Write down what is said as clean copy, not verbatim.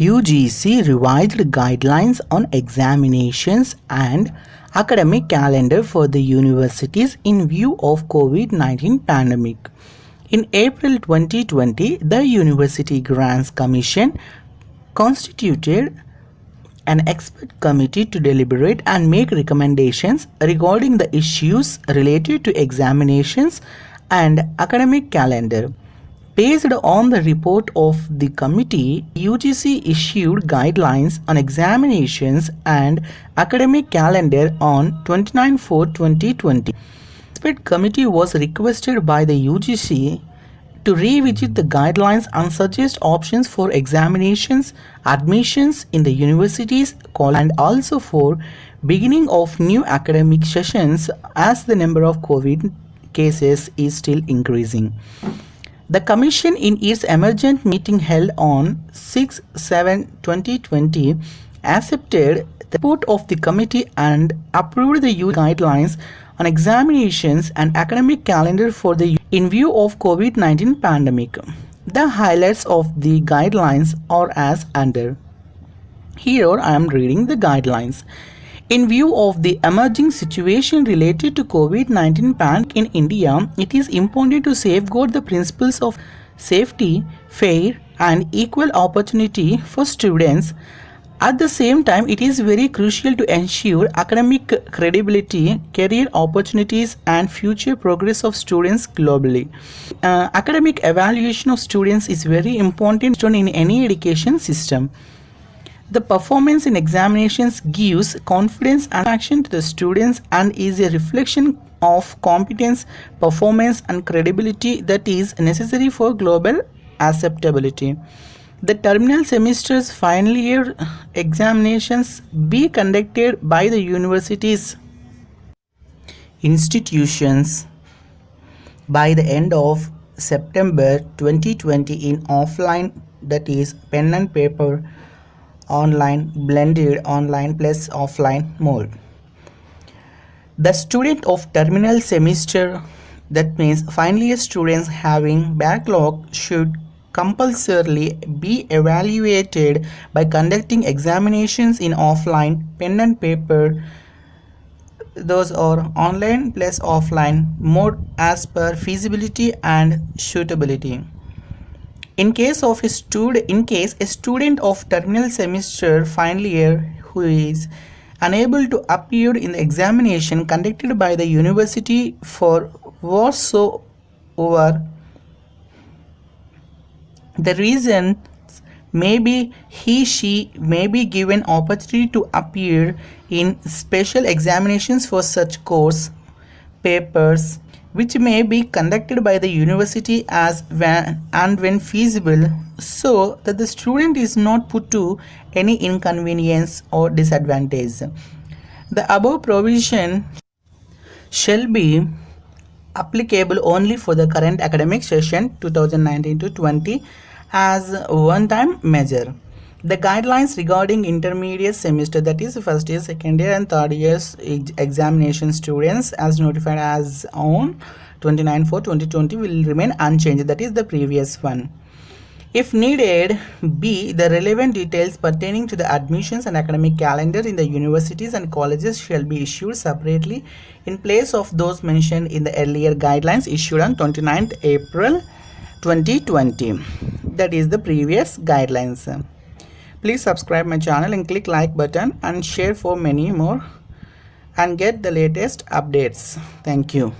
UGC revised guidelines on examinations and academic calendar for the universities in view of COVID-19 pandemic. In April 2020, the University Grants Commission constituted an expert committee to deliberate and make recommendations regarding the issues related to examinations and academic calendar. Based on the report of the committee, UGC issued guidelines on examinations and academic calendar on 29/4/2020. The expert committee was requested by the UGC to revisit the guidelines and suggest options for examinations, admissions in the universities, and also for beginning of new academic sessions as the number of COVID cases is still increasing. The Commission, in its emergent meeting held on 6/7/2020, accepted the report of the committee and approved the UGC guidelines on examinations and academic calendar for the in view of COVID-19 pandemic. The highlights of the guidelines are as under. Here I am reading the guidelines. In view of the emerging situation related to COVID-19 pandemic in India, it is important to safeguard the principles of safety, fair and equal opportunity for students. At the same time, it is very crucial to ensure academic credibility, career opportunities and future progress of students globally. Academic evaluation of students is very important in any education system. The performance in examinations gives confidence and action to the students and is a reflection of competence, performance and credibility that is necessary for global acceptability. The terminal semester's final year examinations be conducted by the universities institutions by the end of September 2020 in offline, that is pen and paper, online, blended online plus offline mode. The student of terminal semester, that means final year students having backlog, should compulsorily be evaluated by conducting examinations in offline, pen and paper, those are online plus offline mode as per feasibility and suitability. In case a student of terminal semester final year who is unable to appear in the examination conducted by the university for whatsoever the reason, maybe he/she may be given opportunity to appear in special examinations for such course papers which may be conducted by the university as when feasible, so that the student is not put to any inconvenience or disadvantage. The above provision shall be applicable only for the current academic session 2019-20 as a one-time measure. The guidelines regarding intermediate semester, that is first year, second year and third year's examination students as notified as on 29/4/2020 will remain unchanged, that is the previous one. If needed, B, the relevant details pertaining to the admissions and academic calendar in the universities and colleges shall be issued separately in place of those mentioned in the earlier guidelines issued on 29th April 2020. That is the previous guidelines. Please subscribe my channel and click like button and share for many more and get the latest updates. Thank you.